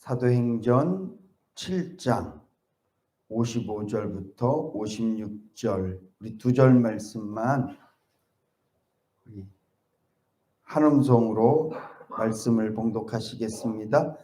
사도행전 7장 55절부터 56절 우리 두 절 말씀만 한음성으로 말씀을 봉독하시겠습니다.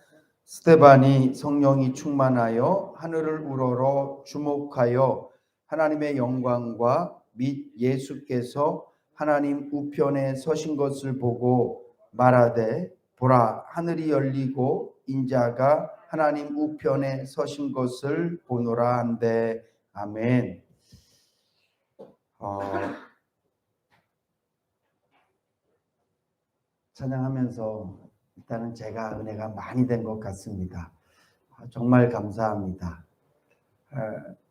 스데반이 성령이 충만하여 하늘을 우러러 주목하여 하나님의 영광과 및 예수께서 하나님 우편에 서신 것을 보고 말하되 보라 하늘이 열리고 인자가 하나님 우편에 서신 것을 보노라 한데 아멘. 찬양하면서 일단은 제가 은혜가 많이 된 것 같습니다. 정말 감사합니다.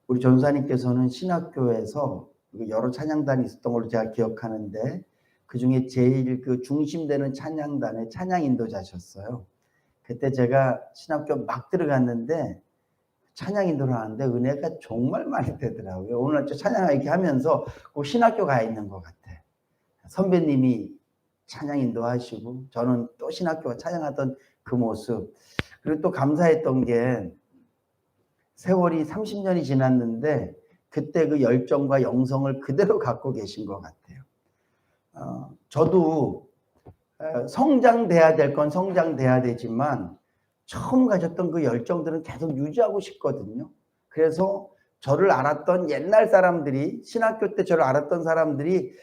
우리 전사님께서는 신학교에서 여러 찬양단이 있었던 걸로 제가 기억하는데 그 중에 제일 그 중심되는 찬양단의 찬양 인도자셨어요. 그때 제가 신학교 막 들어갔는데 찬양 인도를 하는데 은혜가 정말 많이 되더라고요. 오늘 찬양 이렇게 하면서 꼭 신학교 가 있는 것 같아. 선배님이 찬양 인도하시고 저는 또 신학교 찬양하던 그 모습. 그리고 또 감사했던 게 세월이 30년이 지났는데 그때 그 열정과 영성을 그대로 갖고 계신 것 같아요. 저도 성장돼야 될 건 성장돼야 되지만 처음 가졌던 그 열정들은 계속 유지하고 싶거든요. 그래서 저를 알았던 옛날 사람들이 신학교 때 저를 알았던 사람들이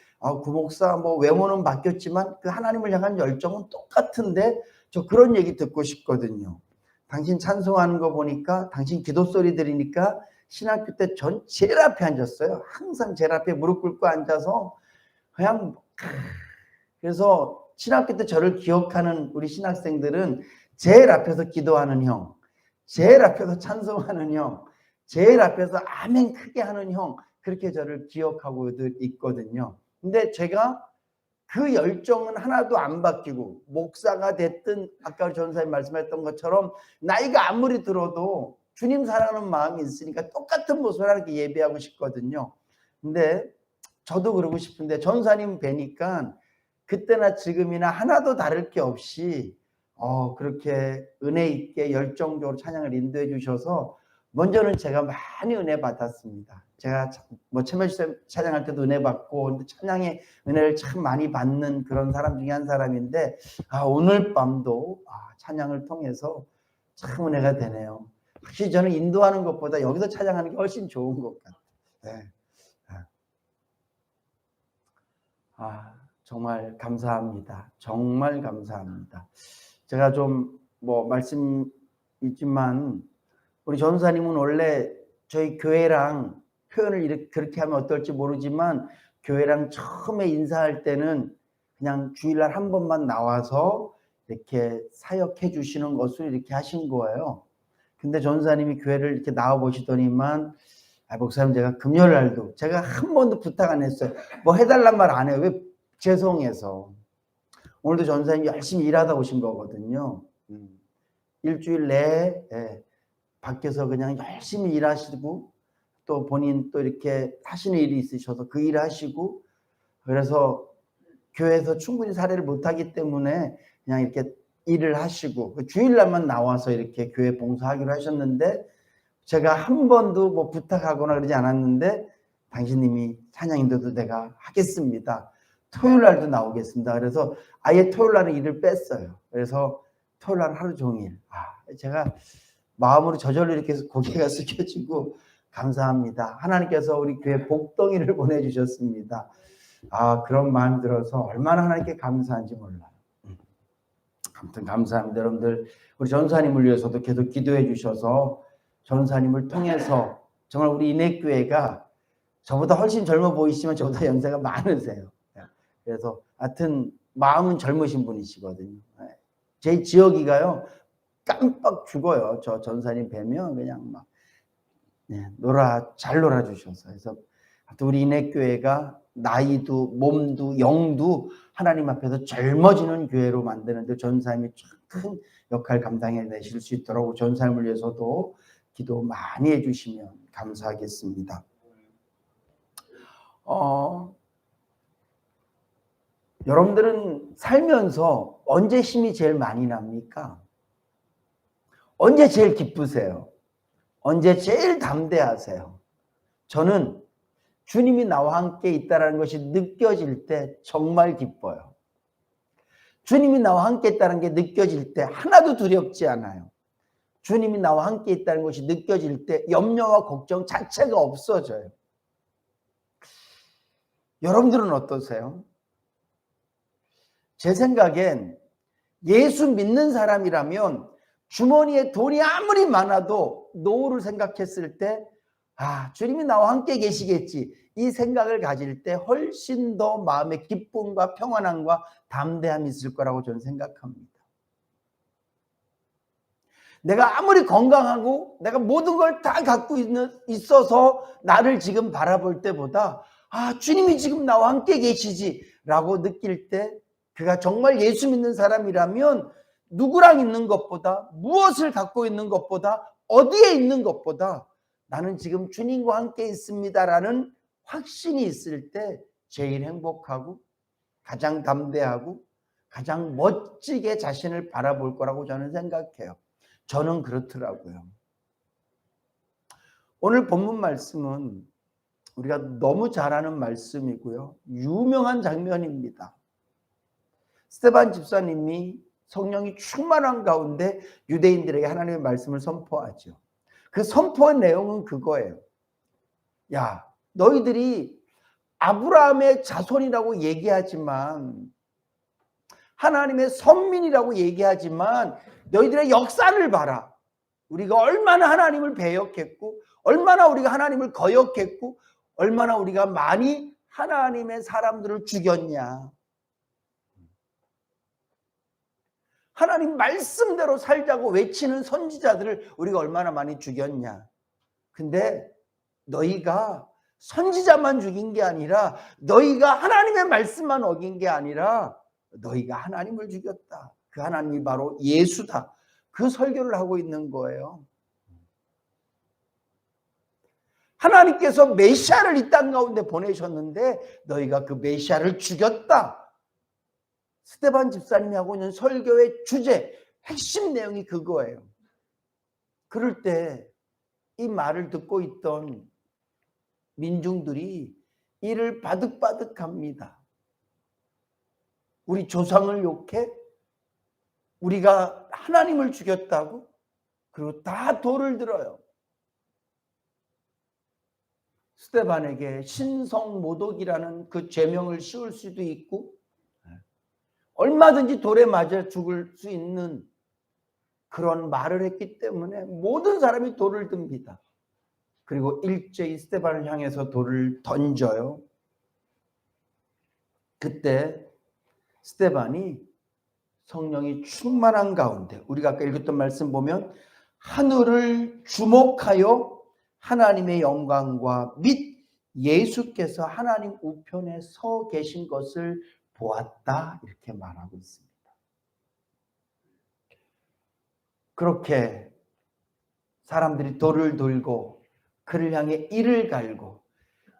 구목사 뭐 외모는 바뀌었지만 그 하나님을 향한 열정은 똑같은데 저 그런 얘기 듣고 싶거든요. 당신 찬송하는 거 보니까 당신 기도 소리 들으니까 신학교 때 전 제일 앞에 앉았어요. 항상 제일 앞에 무릎 꿇고 앉아서 그냥 그래서 신학교 때 저를 기억하는 우리 신학생들은 제일 앞에서 기도하는 형, 제일 앞에서 찬송하는 형, 제일 앞에서 아멘 크게 하는 형 그렇게 저를 기억하고 있거든요. 근데 제가 그 열정은 하나도 안 바뀌고 목사가 됐든 아까 전사님 말씀했던 것처럼 나이가 아무리 들어도 주님 사랑하는 마음이 있으니까 똑같은 모습을 하나님께 예배하고 싶거든요. 근데 저도 그러고 싶은데 전사님 뵈니까 그때나 지금이나 하나도 다를 게 없이 그렇게 은혜 있게 열정적으로 찬양을 인도해 주셔서 먼저는 제가 많이 은혜 받았습니다. 제가 뭐 찬양할 때도 은혜 받고 찬양의 은혜를 참 많이 받는 그런 사람 중에 한 사람인데 오늘 밤도 찬양을 통해서 참 은혜가 되네요. 확실히 저는 인도하는 것보다 여기서 찬양하는 게 훨씬 좋은 것 같아요. 네. 정말 감사합니다. 정말 감사합니다. 제가 좀 말씀 있지만 우리 전사님은 원래 저희 교회랑 표현을 그렇게 하면 어떨지 모르지만 교회랑 처음에 인사할 때는 그냥 주일날 한 번만 나와서 이렇게 사역해 주시는 것을 이렇게 하신 거예요. 근데 전사님이 교회를 이렇게 나와 보시더니만 목사님 제가 금요일 날도 제가 한 번도 부탁 안 했어요. 뭐 해달란 말 안 해요. 왜 죄송해서. 오늘도 전사님이 열심히 일하다 오신 거거든요. 일주일 내에 밖에서 그냥 열심히 일하시고 또 본인 또 이렇게 하시는 일이 있으셔서 그 일을 하시고 그래서 교회에서 충분히 사례를 못하기 때문에 그냥 이렇게 일을 하시고 주일날만 나와서 이렇게 교회 봉사하기로 하셨는데 제가 한 번도 뭐 부탁하거나 그러지 않았는데 당신님이 찬양인도도 내가 하겠습니다. 토요일 날도 나오겠습니다. 그래서 아예 토요일 날은 일을 뺐어요. 그래서 토요일 날 하루 종일 제가 마음으로 저절로 이렇게 고개가 숙여지고 감사합니다. 하나님께서 우리 교회 복덩이를 보내주셨습니다. 그런 마음 들어서 얼마나 하나님께 감사한지 몰라요. 아무튼 감사합니다. 여러분들 우리 전사님을 위해서도 계속 기도해 주셔서 전사님을 통해서 정말 우리 인해교회가 저보다 훨씬 젊어 보이시지만 저보다 연세가 많으세요. 그래서 하여튼 마음은 젊으신 분이시거든요. 제 지역이가요 깜빡 죽어요. 저 전사님 뵈면 그냥 막 잘 놀아주셔서 그래서 우리 인해교회가 나이도 몸도 영도 하나님 앞에서 젊어지는 교회로 만드는데 전사님이 큰 역할 감당해내실 수 있도록 전사님을 위해서도 기도 많이 해주시면 감사하겠습니다. 여러분들은 살면서 언제 힘이 제일 많이 납니까? 언제 제일 기쁘세요? 언제 제일 담대하세요? 저는 주님이 나와 함께 있다는 것이 느껴질 때 정말 기뻐요. 주님이 나와 함께 있다는 게 느껴질 때 하나도 두렵지 않아요. 주님이 나와 함께 있다는 것이 느껴질 때 염려와 걱정 자체가 없어져요. 여러분들은 어떠세요? 제 생각엔 예수 믿는 사람이라면 주머니에 돈이 아무리 많아도 노후를 생각했을 때 주님이 나와 함께 계시겠지, 이 생각을 가질 때 훨씬 더 마음의 기쁨과 평안함과 담대함이 있을 거라고 저는 생각합니다. 내가 아무리 건강하고 내가 모든 걸 다 갖고 있어서 나를 지금 바라볼 때보다 주님이 지금 나와 함께 계시지 라고 느낄 때, 그가 정말 예수 믿는 사람이라면 누구랑 있는 것보다, 무엇을 갖고 있는 것보다, 어디에 있는 것보다 나는 지금 주님과 함께 있습니다라는 확신이 있을 때 제일 행복하고 가장 담대하고 가장 멋지게 자신을 바라볼 거라고 저는 생각해요. 저는 그렇더라고요. 오늘 본문 말씀은 우리가 너무 잘 아는 말씀이고요. 유명한 장면입니다. 스데반 집사님이 성령이 충만한 가운데 유대인들에게 하나님의 말씀을 선포하죠. 그 선포의 내용은 그거예요. 야, 너희들이 아브라함의 자손이라고 얘기하지만, 하나님의 선민이라고 얘기하지만 너희들의 역사를 봐라. 우리가 얼마나 하나님을 배역했고, 얼마나 우리가 하나님을 거역했고, 얼마나 우리가 많이 하나님의 사람들을 죽였냐. 하나님 말씀대로 살자고 외치는 선지자들을 우리가 얼마나 많이 죽였냐. 근데 너희가 선지자만 죽인 게 아니라, 너희가 하나님의 말씀만 어긴 게 아니라 너희가 하나님을 죽였다. 그 하나님이 바로 예수다. 그 설교를 하고 있는 거예요. 하나님께서 메시아를 이 땅 가운데 보내셨는데 너희가 그 메시아를 죽였다. 스데반 집사님이 하고 있는 설교의 주제, 핵심 내용이 그거예요. 그럴 때 이 말을 듣고 있던 민중들이 이를 바득바득합니다. 우리 조상을 욕해? 우리가 하나님을 죽였다고? 그리고 다 돌을 들어요. 스데반에게 신성모독이라는 그 죄명을 씌울 수도 있고, 얼마든지 돌에 맞아 죽을 수 있는 그런 말을 했기 때문에 모든 사람이 돌을 듭니다. 그리고 일제히 스데반을 향해서 돌을 던져요. 그때 스데반이 성령이 충만한 가운데, 우리가 아까 읽었던 말씀 보면 하늘을 주목하여 하나님의 영광과 및 예수께서 하나님 우편에 서 계신 것을 보았다, 이렇게 말하고 있습니다. 그렇게 사람들이 돌을 들고 그를 향해 이를 갈고,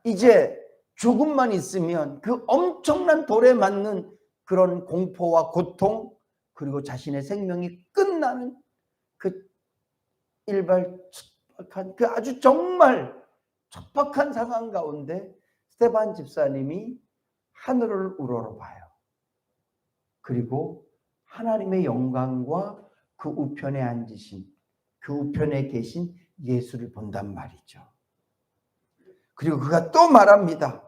이제 조금만 있으면 그 엄청난 돌에 맞는 그런 공포와 고통, 그리고 자신의 생명이 끝나는 그 일발 척박한, 그 아주 정말 척박한 상황 가운데 스데반 집사님이 하늘을 우러러봐요. 그리고 하나님의 영광과 그 우편에 앉으신, 그 우편에 계신 예수를 본단 말이죠. 그리고 그가 또 말합니다.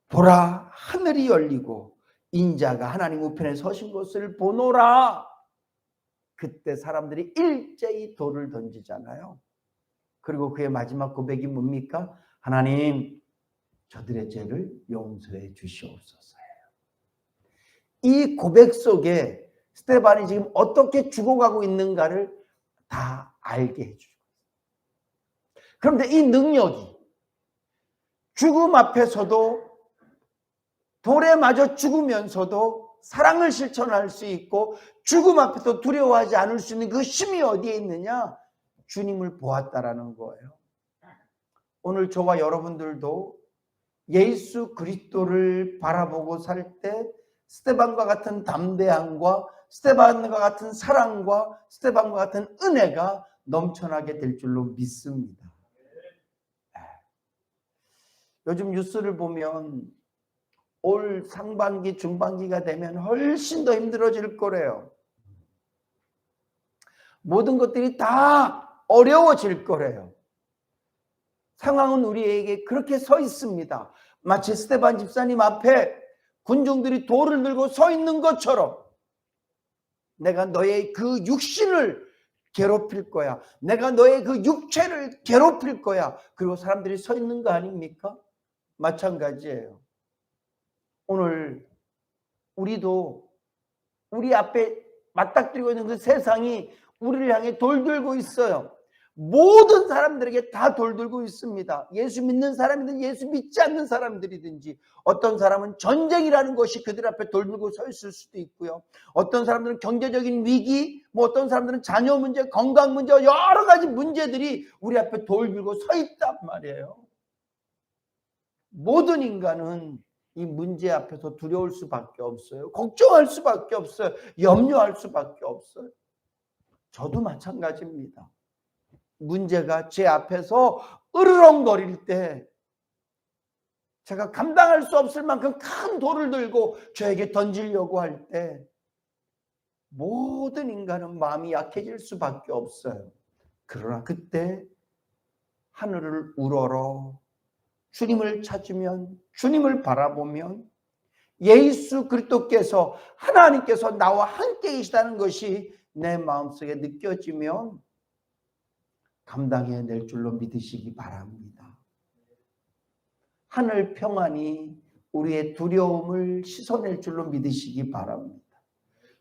보라, 하늘이 열리고 인자가 하나님 우편에 서신 것을 보노라. 그때 사람들이 일제히 돌을 던지잖아요. 그리고 그의 마지막 고백이 뭡니까? 하나님, 저들의 죄를 용서해 주시옵소서예요. 이 고백 속에 스데반이 지금 어떻게 죽어가고 있는가를 다 알게 해주죠. 그런데 이 능력이 죽음 앞에서도, 돌에 맞아 죽으면서도 사랑을 실천할 수 있고, 죽음 앞에서 두려워하지 않을 수 있는 그 힘이 어디에 있느냐? 주님을 보았다라는 거예요. 오늘 저와 여러분들도 예수 그리스도를 바라보고 살 때 스데반과 같은 담대함과 스데반과 같은 사랑과 스데반과 같은 은혜가 넘쳐나게 될 줄로 믿습니다. 요즘 뉴스를 보면 올 상반기 중반기가 되면 훨씬 더 힘들어질 거래요. 모든 것들이 다 어려워질 거래요. 상황은 우리에게 그렇게 서 있습니다. 마치 스데반 집사님 앞에 군중들이 돌을 들고 서 있는 것처럼 내가 너의 그 육신을 괴롭힐 거야. 내가 너의 그 육체를 괴롭힐 거야. 그리고 사람들이 서 있는 거 아닙니까? 마찬가지예요. 오늘 우리도 우리 앞에 맞닥뜨리고 있는 그 세상이 우리를 향해 돌 들고 있어요. 모든 사람들에게 다 돌 들고 있습니다. 예수 믿는 사람이든 예수 믿지 않는 사람들이든지. 어떤 사람은 전쟁이라는 것이 그들 앞에 돌 들고 서 있을 수도 있고요. 어떤 사람들은 경제적인 위기, 어떤 사람들은 자녀 문제, 건강 문제, 여러 가지 문제들이 우리 앞에 돌 들고 서 있단 말이에요. 모든 인간은 이 문제 앞에서 두려울 수밖에 없어요. 걱정할 수밖에 없어요. 염려할 수밖에 없어요. 저도 마찬가지입니다. 문제가 제 앞에서 으르렁거릴 때 제가 감당할 수 없을 만큼 큰 돌을 들고 저에게 던지려고 할 때 모든 인간은 마음이 약해질 수밖에 없어요. 그러나 그때 하늘을 우러러 주님을 찾으면, 주님을 바라보면 예수 그리스도께서, 하나님께서 나와 함께 계시다는 것이 내 마음속에 느껴지면 감당해낼 줄로 믿으시기 바랍니다. 하늘 평안이 우리의 두려움을 씻어낼 줄로 믿으시기 바랍니다.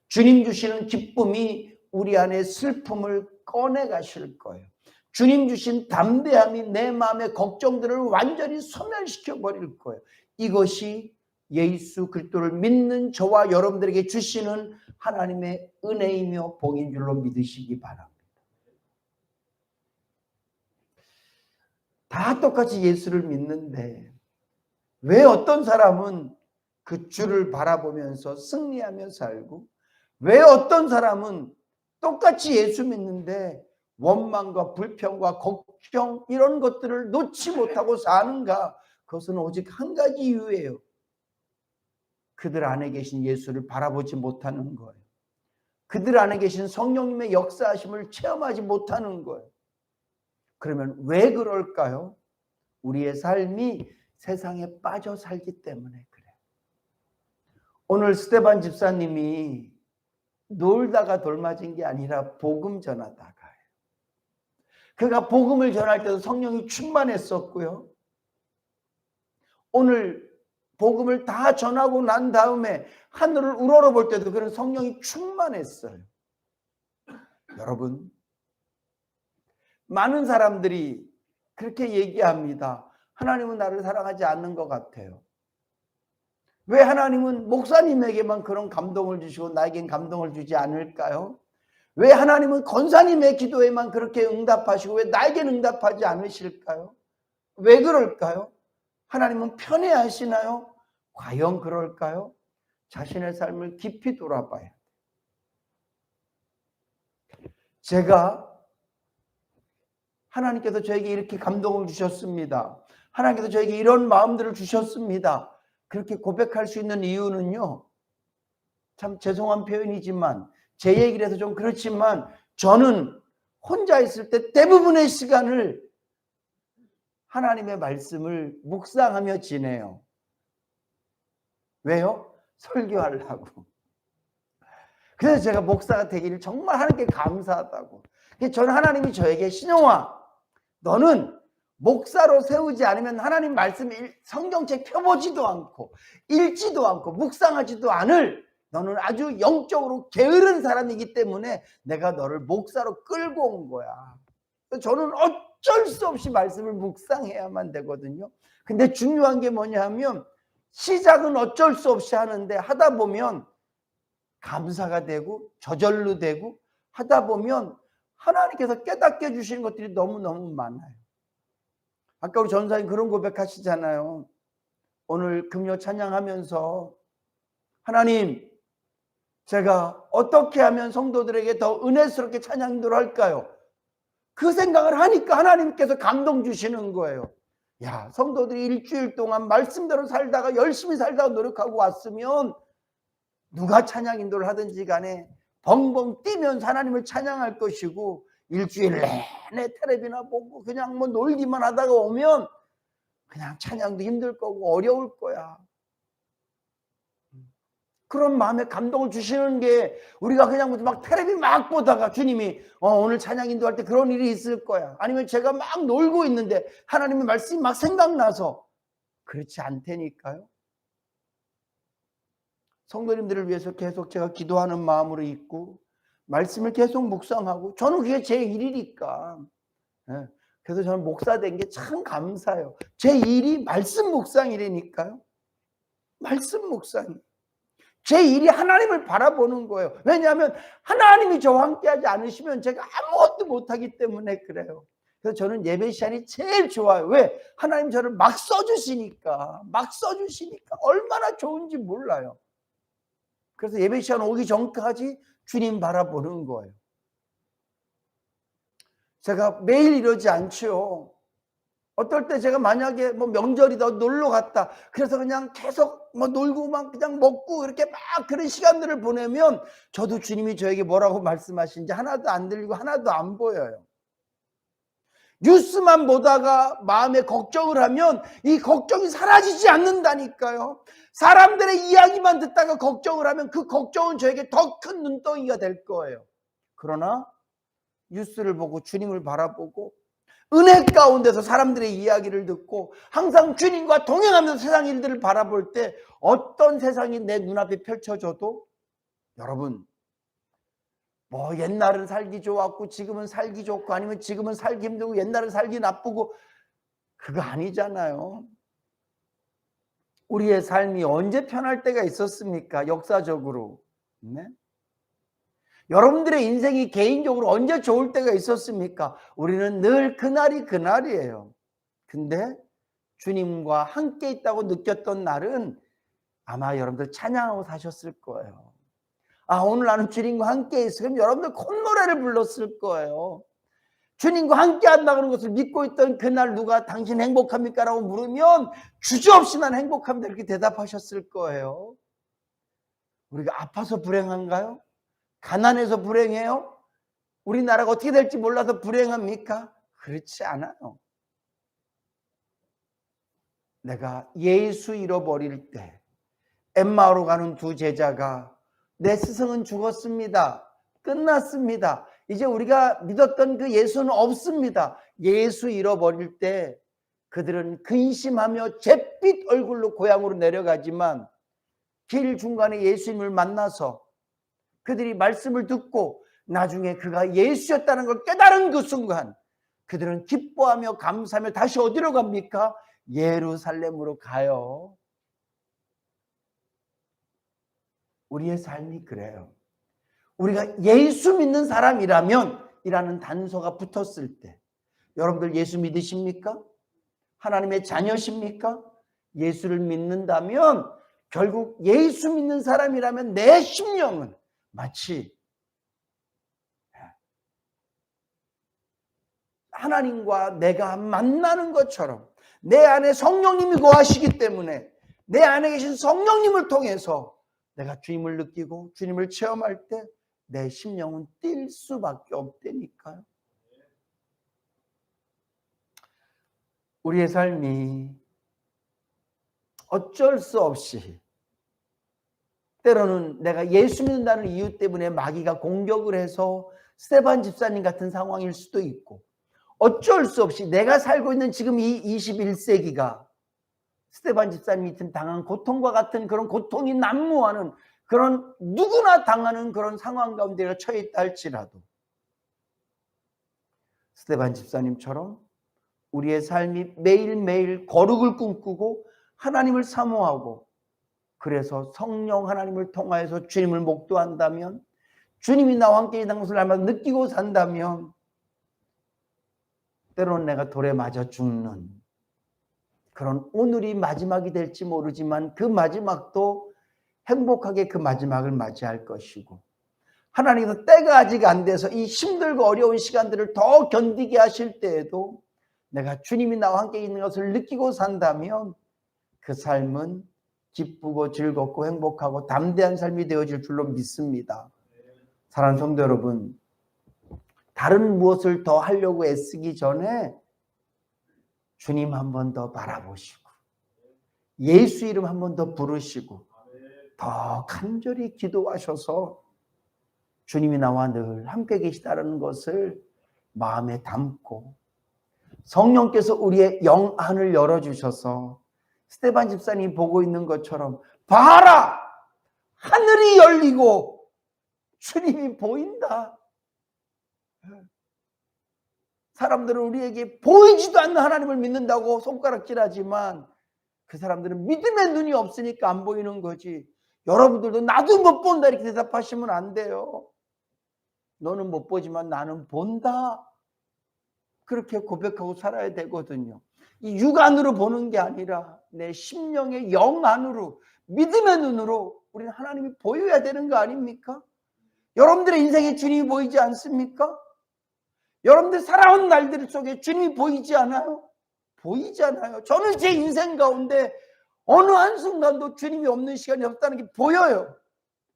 주님 주시는 기쁨이 우리 안에 슬픔을 꺼내 가실 거예요. 주님 주신 담대함이 내 마음의 걱정들을 완전히 소멸시켜 버릴 거예요. 이것이 예수 그리스도를 믿는 저와 여러분들에게 주시는 하나님의 은혜이며 복인 줄로 믿으시기 바랍니다. 다 똑같이 예수를 믿는데 왜 어떤 사람은 그 주를 바라보면서 승리하며 살고, 왜 어떤 사람은 똑같이 예수 믿는데 원망과 불평과 걱정 이런 것들을 놓지 못하고 사는가? 그것은 오직 한 가지 이유예요. 그들 안에 계신 예수를 바라보지 못하는 거예요. 그들 안에 계신 성령님의 역사하심을 체험하지 못하는 거예요. 그러면 왜 그럴까요? 우리의 삶이 세상에 빠져 살기 때문에 그래요. 오늘 스데반 집사님이 놀다가 돌맞은 게 아니라 복음 전하다가요. 그가 복음을 전할 때도 성령이 충만했었고요. 오늘 복음을 다 전하고 난 다음에 하늘을 우러러 볼 때도 그런 성령이 충만했어요. 여러분, 많은 사람들이 그렇게 얘기합니다. 하나님은 나를 사랑하지 않는 것 같아요. 왜 하나님은 목사님에게만 그런 감동을 주시고 나에겐 감동을 주지 않을까요? 왜 하나님은 권사님의 기도에만 그렇게 응답하시고 왜 나에겐 응답하지 않으실까요? 왜 그럴까요? 하나님은 편애하시나요? 과연 그럴까요? 자신의 삶을 깊이 돌아봐야 돼요. 제가 하나님께서 저에게 이렇게 감동을 주셨습니다. 하나님께서 저에게 이런 마음들을 주셨습니다. 그렇게 고백할 수 있는 이유는요. 참 죄송한 표현이지만 제 얘기를 해서 좀 그렇지만 저는 혼자 있을 때 대부분의 시간을 하나님의 말씀을 묵상하며 지내요. 왜요? 설교하려고. 그래서 제가 목사가 되기를 정말 하나님께 감사하다고. 저는 하나님이 저에게 신용아, 너는 목사로 세우지 않으면 하나님 말씀 성경책 펴보지도 않고 읽지도 않고 묵상하지도 않을 너는 아주 영적으로 게으른 사람이기 때문에 내가 너를 목사로 끌고 온 거야. 저는 어쩔 수 없이 말씀을 묵상해야만 되거든요. 근데 중요한 게 뭐냐 하면 시작은 어쩔 수 없이 하는데 하다 보면 감사가 되고 저절로 되고 하다 보면 하나님께서 깨닫게 해주시는 것들이 너무너무 많아요. 아까 우리 전사님 그런 고백하시잖아요. 오늘 금요 찬양하면서 하나님, 제가 어떻게 하면 성도들에게 더 은혜스럽게 찬양 인도를 할까요? 그 생각을 하니까 하나님께서 감동 주시는 거예요. 야, 성도들이 일주일 동안 말씀대로 살다가 열심히 살다가 노력하고 왔으면 누가 찬양 인도를 하든지 간에 벙벙 뛰면서 하나님을 찬양할 것이고, 일주일 내내 텔레비나 보고 그냥 뭐 놀기만 하다가 오면 그냥 찬양도 힘들 거고 어려울 거야. 그런 마음에 감동을 주시는 게, 우리가 그냥 막 텔레비 막 보다가 주님이 오늘 찬양 인도할 때 그런 일이 있을 거야, 아니면 제가 막 놀고 있는데 하나님의 말씀이 막 생각나서, 그렇지 않다니까요. 성도님들을 위해서 계속 제가 기도하는 마음으로 있고 말씀을 계속 묵상하고, 저는 그게 제 일이니까. 그래서 저는 목사 된 게 참 감사해요. 제 일이 말씀 묵상이라니까요. 말씀 묵상. 제 일이 하나님을 바라보는 거예요. 왜냐하면 하나님이 저와 함께하지 않으시면 제가 아무것도 못하기 때문에 그래요. 그래서 저는 예배 시간이 제일 좋아요. 왜? 하나님 저를 막 써주시니까. 막 써주시니까 얼마나 좋은지 몰라요. 그래서 예배 시간 오기 전까지 주님 바라보는 거예요. 제가 매일 이러지 않죠. 어떨 때 제가 만약에 뭐 명절이다 놀러 갔다, 그래서 그냥 계속 뭐 놀고 막 그냥 먹고 이렇게 막 그런 시간들을 보내면 저도 주님이 저에게 뭐라고 말씀하신지 하나도 안 들리고 하나도 안 보여요. 뉴스만 보다가 마음에 걱정을 하면 이 걱정이 사라지지 않는다니까요. 사람들의 이야기만 듣다가 걱정을 하면 그 걱정은 저에게 더 큰 눈덩이가 될 거예요. 그러나 뉴스를 보고 주님을 바라보고 은혜 가운데서 사람들의 이야기를 듣고 항상 주님과 동행하면서 세상 일들을 바라볼 때, 어떤 세상이 내 눈앞에 펼쳐져도, 여러분, 뭐 옛날은 살기 좋았고 지금은 살기 좋고, 아니면 지금은 살기 힘들고 옛날은 살기 나쁘고, 그거 아니잖아요. 우리의 삶이 언제 편할 때가 있었습니까? 역사적으로. 네? 여러분들의 인생이 개인적으로 언제 좋을 때가 있었습니까? 우리는 늘 그날이 그날이에요. 근데 주님과 함께 있다고 느꼈던 날은 아마 여러분들 찬양하고 사셨을 거예요. 아, 오늘 나는 주님과 함께 있으면 여러분들 콧노래를 불렀을 거예요. 주님과 함께 한다는 것을 믿고 있던 그날 누가 당신 행복합니까? 라고 물으면 주저없이 난 행복합니다, 이렇게 대답하셨을 거예요. 우리가 아파서 불행한가요? 가난해서 불행해요? 우리나라가 어떻게 될지 몰라서 불행합니까? 그렇지 않아요. 내가 예수 잃어버릴 때 엠마오로 가는 두 제자가, 내 스승은 죽었습니다, 끝났습니다, 이제 우리가 믿었던 그 예수는 없습니다, 예수 잃어버릴 때 그들은 근심하며 잿빛 얼굴로 고향으로 내려가지만, 길 중간에 예수님을 만나서 그들이 말씀을 듣고 나중에 그가 예수였다는 걸 깨달은 그 순간, 그들은 기뻐하며 감사하며 다시 어디로 갑니까? 예루살렘으로 가요. 우리의 삶이 그래요. 우리가 예수 믿는 사람이라면 이라는 단서가 붙었을 때, 여러분들 예수 믿으십니까? 하나님의 자녀십니까? 예수를 믿는다면, 결국 예수 믿는 사람이라면 내 심령은 마치 하나님과 내가 만나는 것처럼 내 안에 성령님이 거하시기 때문에, 내 안에 계신 성령님을 통해서 내가 주님을 느끼고 주님을 체험할 때 내 심령은 뛸 수밖에 없다니까요. 우리의 삶이 어쩔 수 없이, 때로는 내가 예수 믿는다는 이유 때문에 마귀가 공격을 해서 스데반 집사님 같은 상황일 수도 있고, 어쩔 수 없이 내가 살고 있는 지금 이 21세기가 스데반 집사님이 당한 고통과 같은 그런 고통이 난무하는, 그런 누구나 당하는 그런 상황 가운데 처해 있다 할지라도, 스데반 집사님처럼 우리의 삶이 매일매일 거룩을 꿈꾸고 하나님을 사모하고, 그래서 성령 하나님을 통하여서 주님을 목도한다면, 주님이 나와 함께 있는 것을 날마다 느끼고 산다면, 때로는 내가 돌에 맞아 죽는 그런 오늘이 마지막이 될지 모르지만 그 마지막도 행복하게 그 마지막을 맞이할 것이고, 하나님께서 때가 아직 안 돼서 이 힘들고 어려운 시간들을 더 견디게 하실 때에도 내가 주님이 나와 함께 있는 것을 느끼고 산다면 그 삶은 기쁘고 즐겁고 행복하고 담대한 삶이 되어질 줄로 믿습니다. 사랑하는 성도 여러분, 다른 무엇을 더 하려고 애쓰기 전에 주님 한 번 더 바라보시고 예수 이름 한 번 더 부르시고 더 간절히 기도하셔서 주님이 나와 늘 함께 계시다는 것을 마음에 담고, 성령께서 우리의 영안을 열어주셔서 스데반 집사님이 보고 있는 것처럼 봐라! 하늘이 열리고 주님이 보인다. 사람들은 우리에게 보이지도 않는 하나님을 믿는다고 손가락질하지만 그 사람들은 믿음의 눈이 없으니까 안 보이는 거지. 여러분들도 나도 못 본다 이렇게 대답하시면 안 돼요. 너는 못 보지만 나는 본다. 그렇게 고백하고 살아야 되거든요. 이 육안으로 보는 게 아니라 내 심령의 영안으로, 믿음의 눈으로 우리는 하나님이 보여야 되는 거 아닙니까? 여러분들의 인생에 주님이 보이지 않습니까? 여러분들 살아온 날들 속에 주님이 보이지 않아요? 보이잖아요. 저는 제 인생 가운데 어느 한순간도 주님이 없는 시간이 없다는 게 보여요.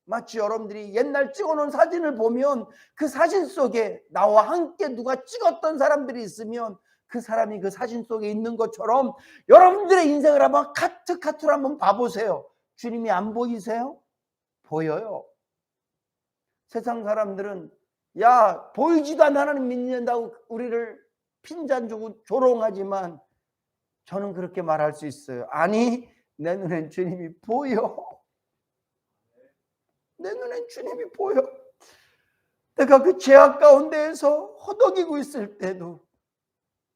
마치 여러분들이 옛날 찍어놓은 사진을 보면 그 사진 속에 나와 함께 누가 찍었던 사람들이 있으면 그 사람이 그 사진 속에 있는 것처럼 여러분들의 인생을 한번 카트로 한번 봐보세요. 주님이 안 보이세요? 보여요. 세상 사람들은 야, 보이지도 않는 하나님 믿는다고 우리를 핀잔 주고 조롱하지만 저는 그렇게 말할 수 있어요. 아니, 내 눈엔 주님이 보여. 내 눈엔 주님이 보여. 내가 그 죄악 가운데에서 허덕이고 있을 때도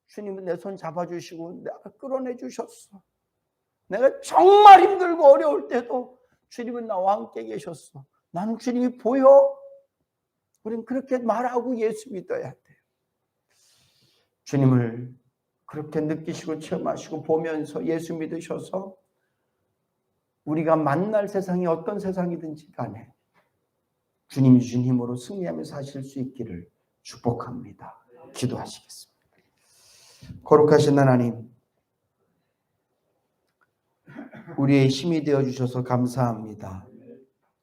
주님은 내 손 잡아주시고 내가 끌어내 주셨어. 내가 정말 힘들고 어려울 때도 주님은 나와 함께 계셨어. 나는 주님이 보여. 우리는 그렇게 말하고 예수 믿어야 돼요. 주님을 그렇게 느끼시고 체험하시고 보면서 예수 믿으셔서 우리가 만날 세상이 어떤 세상이든지 간에 주님이 주신 힘으로 승리하며 사실 수 있기를 축복합니다. 기도하시겠습니다. 거룩하신 하나님, 우리의 힘이 되어주셔서 감사합니다.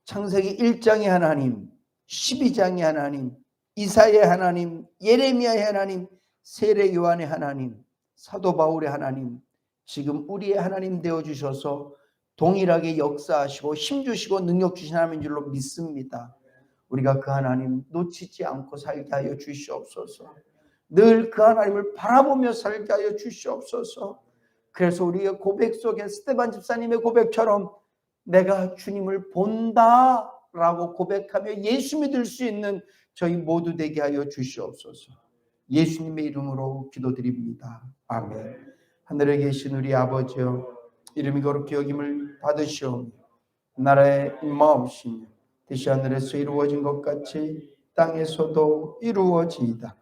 창세기 1장의 하나님, 12장의 하나님, 이사야의 하나님, 예레미야의 하나님, 세례 요한의 하나님, 사도 바울의 하나님, 지금 우리의 하나님 되어주셔서 동일하게 역사하시고 힘주시고 능력 주신 하나님인 줄로 믿습니다. 우리가 그 하나님 놓치지 않고 살게 하여 주시옵소서. 늘 그 하나님을 바라보며 살게 하여 주시옵소서. 그래서 우리의 고백 속에 스데반 집사님의 고백처럼 내가 주님을 본다 라고 고백하며 예수 믿을 수 있는 저희 모두 되게 하여 주시옵소서. 예수님의 이름으로 기도드립니다. 아멘. 하늘에 계신 우리 아버지여, 이름이 거룩히 여김을 받으시오며 나라의 임마옵시며 뜻이 하늘에서 이루어진 것 같이 땅에서도 이루어지이다.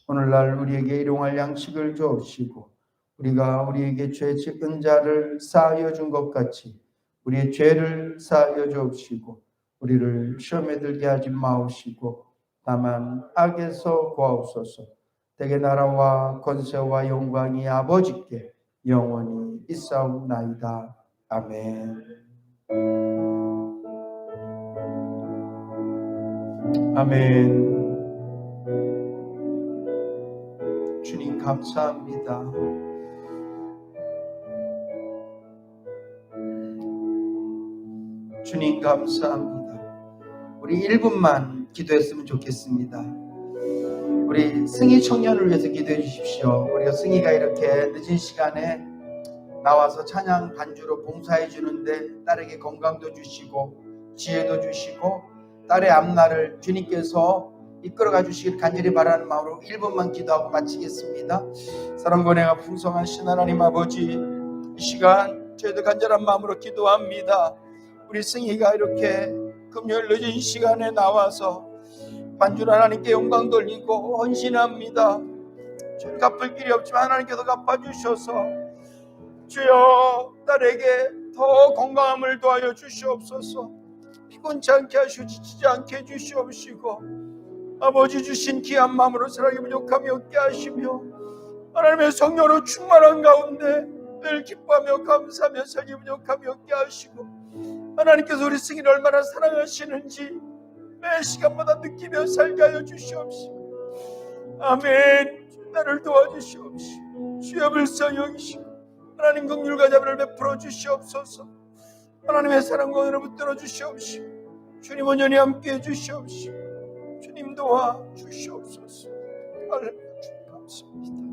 오늘날 우리에게 일용할 양식을 주옵시고 우리가 우리에게 죄 짓은 자를 사하여 준 것 같이 우리의 죄를 사하여 주옵시고 우리를 시험에 들게 하지 마옵시고 다만 악에서 구하옵소서. 대개 나라와 권세와 영광이 아버지께 영원히 있사옵나이다. 아멘. 아멘. 주님 감사합니다. 주님 감사합니다. 우리 1분만 기도했으면 좋겠습니다. 우리 승희 청년을 위해서 기도해 주십시오. 우리가 승희가 이렇게 늦은 시간에 나와서 찬양 반주로 봉사해 주는데 딸에게 건강도 주시고 지혜도 주시고 딸의 앞날을 주님께서 이끌어가 주시길 간절히 바라는 마음으로 1분만 기도하고 마치겠습니다. 사랑과 은혜가 풍성하신 하나님 아버지, 이 시간 저희도 간절한 마음으로 기도합니다. 우리 승희가 이렇게 금요일 늦은 시간에 나와서 반주로 하나님께 영광 돌리고 헌신합니다. 저는 갚을 길이 없지만 하나님께서 갚아주셔서 주여 딸에게 더 건강함을 도하여 주시옵소서. 피곤치 않게 하시고 지치지 않게 해주시옵시고 아버지 주신 귀한 마음으로 사랑이 부족함이 없게 하시며 하나님의 성령으로 충만한 가운데 늘 기뻐하며 감사하며 살기 부족함이 없게 하시고 하나님께서 우리 승희를 얼마나 사랑하시는지 매 시간마다 느끼며 살게 하여 주시옵시고 아멘. 나를 도와주시옵시고 주여 불쌍히 여기시고 하나님 긍휼과 자비를 베풀어 주시옵소서. 하나님의 사랑과 은혜를 붙들어 주시옵시고 주님 온전히 함께해 주시옵시고 주님 도와 주시옵소서. 할렐루야. 주님 감사합니다.